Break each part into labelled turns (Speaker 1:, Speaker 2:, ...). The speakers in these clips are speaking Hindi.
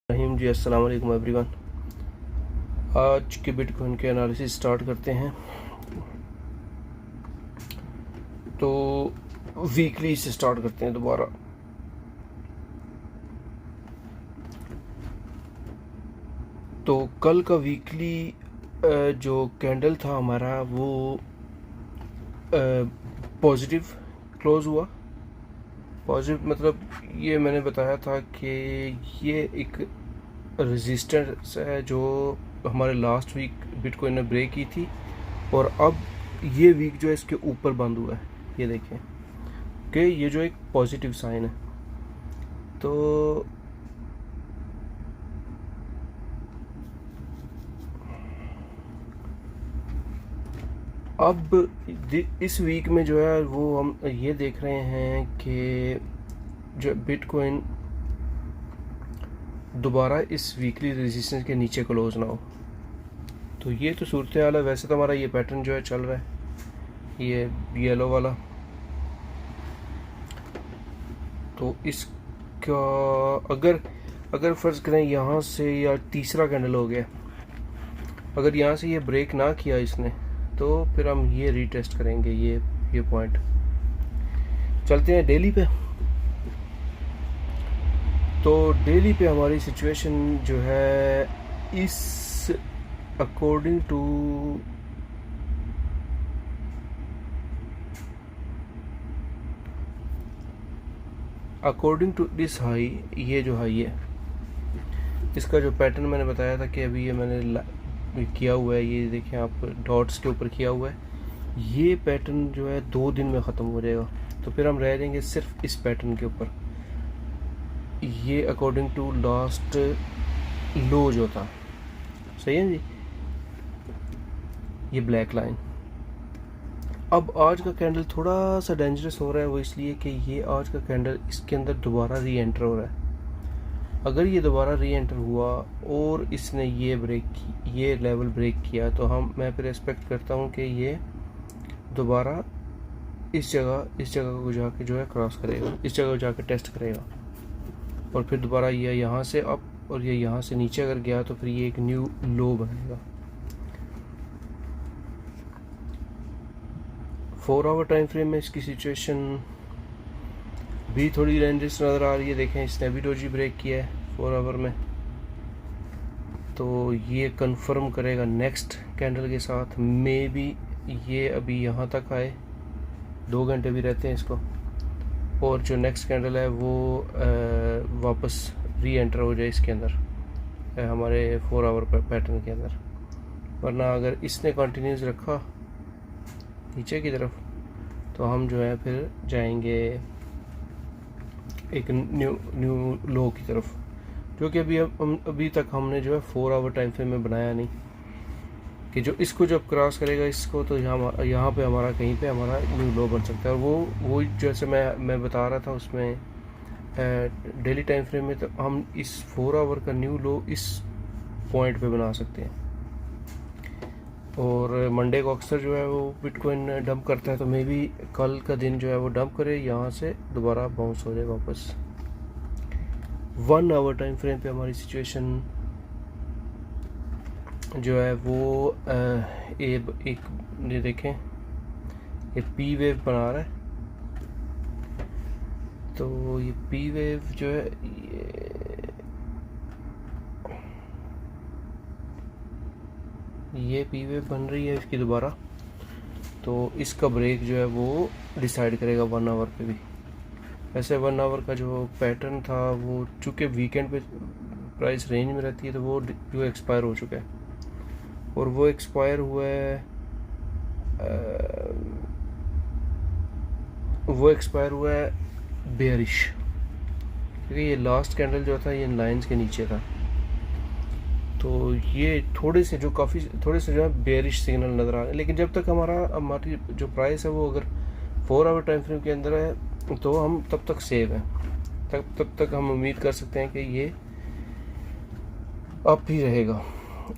Speaker 1: रहीम जी, अस्सलाम वालेकुम एवरीवन। आज के बिटकॉइन के एनालिसिस स्टार्ट करते हैं। तो वीकली से स्टार्ट करते हैं दोबारा। तो कल का वीकली जो कैंडल था हमारा वो पॉजिटिव क्लोज हुआ। पॉजिटिव मतलब ये मैंने बताया था कि ये एक रेजिस्टेंस है जो हमारे लास्ट वीक बिटकॉइन ने ब्रेक की थी, और अब ये वीक जो है इसके ऊपर बंद हुआ है। ये देखें कि ये जो एक पॉजिटिव साइन है। तो अब इस वीक में जो है वो हम ये देख रहे हैं कि जो बिटकॉइन दोबारा इस वीकली रेजिस्टेंस के नीचे क्लोज ना हो। तो ये तो सूरत हाल है। वैसे तो हमारा ये पैटर्न जो है चल रहा है, ये येलो वाला। तो इसका अगर फ़र्ज़ करें यहाँ से या तीसरा कैंडल हो गया, अगर यहाँ से ये ब्रेक ना किया इसने, तो फिर हम ये रीटेस्ट करेंगे ये पॉइंट। चलते हैं डेली पे। तो डेली पे हमारी सिचुएशन जो है इस अकॉर्डिंग टू दिस हाई, ये जो हाई है इसका जो पैटर्न मैंने बताया था कि अभी ये मैंने किया हुआ है, ये देखें आप डॉट्स के ऊपर किया हुआ है। ये पैटर्न जो है 2 दिन में ख़त्म हो जाएगा, तो फिर हम रह जाएंगे सिर्फ इस पैटर्न के ऊपर। ये अकॉर्डिंग टू लास्ट लो जो था, सही है जी, ये ब्लैक लाइन। अब आज का कैंडल थोड़ा सा डेंजरस हो रहा है, वो इसलिए कि ये आज का कैंडल इसके अंदर दोबारा री एंटर हो रहा है। अगर ये दोबारा री एंटर हुआ और इसने ये लेवल ब्रेक किया, तो मैं फिर एक्सपेक्ट करता हूँ कि ये दोबारा इस जगह को जाके जो है क्रॉस करेगा, इस जगह को जाके टेस्ट करेगा, और फिर दोबारा ये यहाँ से अप और ये यहाँ से नीचे अगर गया तो फिर ये एक न्यू लो बनेगा। 4 आवर टाइम फ्रेम में इसकी सिचुएशन भी थोड़ी डेंजरस नज़र आ रही है। देखें इसने भी डोजी ब्रेक किया है 4 आवर में, तो ये कंफर्म करेगा नेक्स्ट कैंडल के साथ। मे बी ये अभी यहाँ तक आए, 2 घंटे भी रहते हैं इसको, और जो नेक्स्ट कैंडल है वो वापस री एंटर हो जाए इसके अंदर, हमारे 4 आवर पैटर्न के अंदर। वरना अगर इसने कंटिन्यूस रखा नीचे की तरफ, तो हम जो है फिर जाएंगे एक न्यू लो की तरफ, जो कि अभी तक हमने जो है 4 आवर टाइम फ्रेम में बनाया नहीं, कि जो इसको जब क्रॉस करेगा इसको, तो यहाँ पे हमारा कहीं पे हमारा न्यू लो बन सकता है। और वो जैसे मैं बता रहा था उसमें डेली टाइम फ्रेम में, तो हम इस 4 आवर का न्यू लो इस पॉइंट पे बना सकते हैं। और मंडे को अक्सर जो है वो बिटकॉइन डंप करता है, तो मे बी कल का दिन जो है वो डंप करे, यहाँ से दोबारा बाउंस हो जाए वापस। 1 आवर टाइम फ्रेम पे हमारी सिचुएशन जो है वो एक ये देखें, ये पी वेव बना रहा है। तो ये पी वेव जो है ये पी वेव बन रही है इसकी दोबारा, तो इसका ब्रेक जो है वो डिसाइड करेगा 1 आवर पे भी। वैसे 1 आवर का जो पैटर्न था वो चूँकि वीकेंड पे प्राइस रेंज में रहती है, तो वो जो एक्सपायर हो चुका है, और वो एक्सपायर हुआ है बेयरिश, क्योंकि ये लास्ट कैंडल जो था ये इन लाइंस के नीचे था। तो ये थोड़े से जो है बेयरिश सिग्नल नज़र आ रहे हैं। लेकिन जब तक हमारी जो प्राइस है वो अगर 4 आवर टाइम फ्रेम के अंदर है, तो हम तब तक सेव हैं, तब तक हम उम्मीद कर सकते हैं कि ये अप ही रहेगा।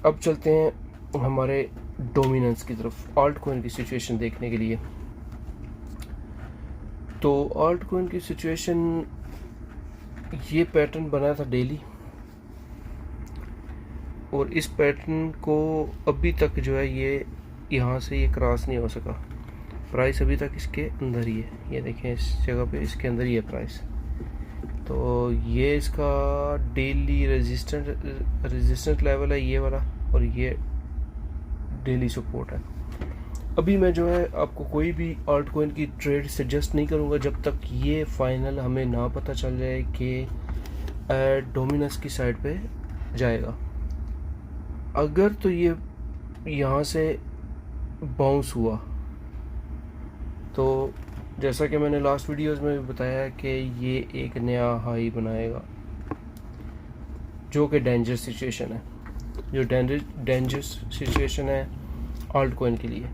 Speaker 1: अब चलते हैं हमारे डोमिनेंस की तरफ, आल्ट कॉइन की सिचुएशन देखने के लिए। तो आल्ट कॉइन की सिचुएशन, ये पैटर्न बना था डेली, और इस पैटर्न को अभी तक जो है ये यहाँ से ये क्रॉस नहीं हो सका। प्राइस अभी तक इसके अंदर ही है, ये देखें इस जगह पे इसके अंदर ही है प्राइस। तो ये इसका डेली रेजिस्टेंस लेवल है ये वाला, और ये डेली सपोर्ट है। अभी मैं जो है आपको कोई भी आल्ट कॉइन की ट्रेड सजेस्ट नहीं करूँगा जब तक ये फाइनल हमें ना पता चल जाए कि डोमिनस की साइड पे जाएगा। अगर तो ये यहाँ से बाउंस हुआ तो जैसा कि मैंने लास्ट वीडियोस में भी बताया कि ये एक नया हाई बनाएगा, जो कि डेंजरस सिचुएशन है, जो डेंजरस सिचुएशन है आल्ट कॉइन के लिए।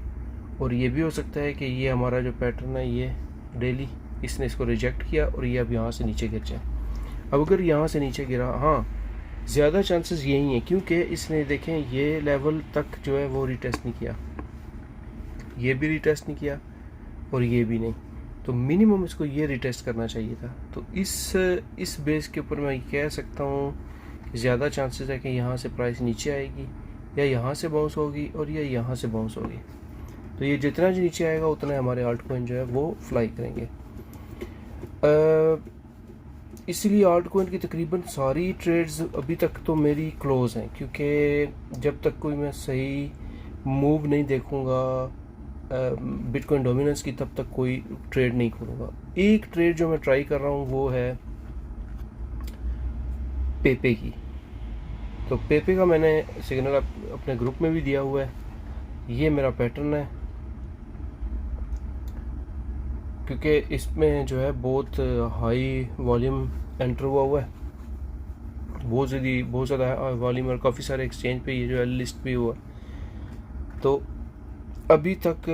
Speaker 1: और ये भी हो सकता है कि ये हमारा जो पैटर्न है ये डेली इसने इसको रिजेक्ट किया और ये अब यहाँ से नीचे गिर जाए। अब अगर यहाँ से नीचे गिरा, हाँ ज़्यादा चांसेस यही हैं, क्योंकि इसने देखें ये लेवल तक जो है वो रिटेस्ट नहीं किया, ये भी रिटेस्ट नहीं किया और ये भी नहीं, तो मिनिमम इसको ये रिटेस्ट करना चाहिए था। तो इस बेस के ऊपर मैं कह सकता हूँ कि ज़्यादा चांसेस है कि यहाँ से प्राइस नीचे आएगी, या यहाँ से बाउंस होगी, और या यहाँ से बाउंस होगी। तो ये जितना जो नीचे आएगा उतना हमारे आल्ट कॉइन जो है वो फ्लाई करेंगे। इसलिए आल्ट कॉइन की तकरीबन सारी ट्रेड्स अभी तक तो मेरी क्लोज हैं, क्योंकि जब तक कोई मैं सही मूव नहीं देखूँगा बिटकॉइन डोमिनेंस की, तब तक कोई ट्रेड नहीं करूँगा। एक ट्रेड जो मैं ट्राई कर रहा हूँ वो है पेपे की। तो पेपे का मैंने सिग्नल अपने ग्रुप में भी दिया हुआ है। ये मेरा पैटर्न है, क्योंकि इसमें जो है बहुत हाई वॉल्यूम एंटर हुआ है, बहुत ज़्यादा वॉल्यूम, और काफ़ी सारे एक्सचेंज पे ये जो है लिस्ट भी हुआ। तो अभी तक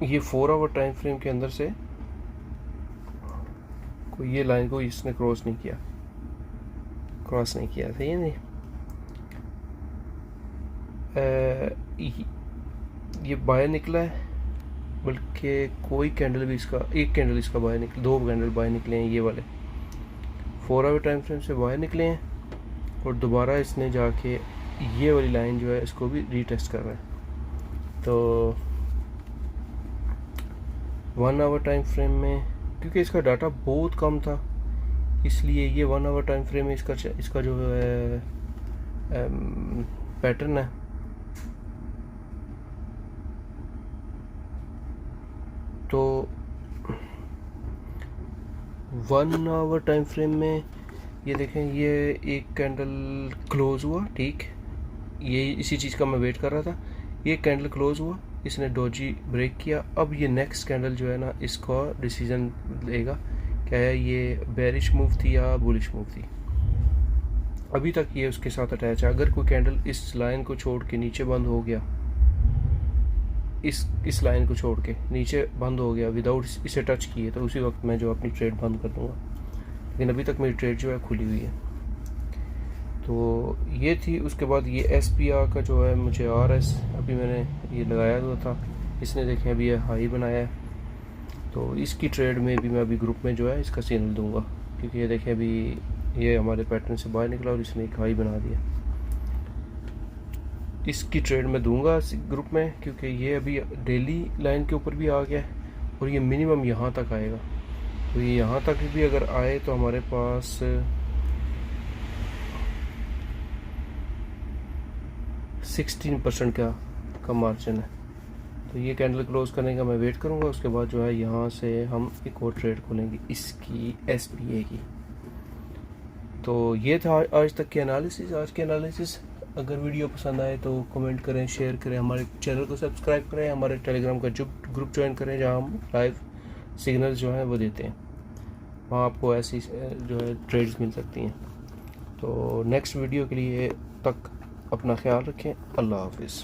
Speaker 1: ये 4 आवर टाइम फ्रेम के अंदर से कोई ये लाइन को इसने क्रॉस नहीं किया था। ये बाहर निकला है, बल्कि कोई कैंडल भी इसका, एक कैंडल इसका बाहर निकले, 2 कैंडल बाहर निकले हैं, ये वाले 4 आवर टाइम फ्रेम से बाहर निकले हैं, और दोबारा इसने जाके ये वाली लाइन जो है इसको भी रीटेस्ट कर रहा है। तो 1 आवर टाइम फ्रेम में, क्योंकि इसका डाटा बहुत कम था, इसलिए ये 1 आवर टाइम फ्रेम में इसका जो है पैटर्न है तो 1 आवर टाइम फ्रेम में ये देखें, ये एक कैंडल क्लोज हुआ, ठीक, ये इसी चीज़ का मैं वेट कर रहा था। ये कैंडल क्लोज हुआ, इसने डोजी ब्रेक किया। अब ये नेक्स्ट कैंडल जो है ना, इसका डिसीजन लेगा क्या है, ये बेरिश मूव थी या बुलिश मूव थी। अभी तक ये उसके साथ अटैच है। अगर कोई कैंडल इस लाइन को छोड़ के नीचे बंद हो गया, इस लाइन को छोड़ के नीचे बंद हो गया विदाउट इसे टच किए, तो उसी वक्त मैं जो अपनी ट्रेड बंद कर दूंगा। लेकिन अभी तक मेरी ट्रेड जो है खुली हुई है। तो ये थी। उसके बाद ये SPR का जो है मुझे RS अभी मैंने ये लगाया हुआ था, इसने देखें अभी ये हाई बनाया है। तो इसकी ट्रेड में भी मैं अभी ग्रुप में जो है इसका सिग्नल दूंगा, क्योंकि ये देखें अभी ये हमारे पैटर्न से बाहर निकला और इसने एक हाई बना दिया। इसकी ट्रेड मैं दूंगा ग्रुप में, क्योंकि ये अभी डेली लाइन के ऊपर भी आ गया है और ये मिनिमम यहाँ तक आएगा। तो ये यहाँ तक भी अगर आए तो हमारे पास 16% का मार्जिन है। तो ये कैंडल क्लोज करने का मैं वेट करूँगा। उसके बाद जो है यहाँ से हम एक और ट्रेड खोलेंगे इसकी SPA की। तो ये था आज तक के एनालिसिस। अगर वीडियो पसंद आए तो कमेंट करें, शेयर करें, हमारे चैनल को सब्सक्राइब करें, हमारे टेलीग्राम का ग्रुप ज्वाइन करें जहाँ हम लाइव सिग्नल्स जो हैं वो देते हैं। वहाँ आपको ऐसी जो है ट्रेड्स मिल सकती हैं। तो नेक्स्ट वीडियो के लिए तक अपना ख्याल रखें। अल्लाह हाफिज़।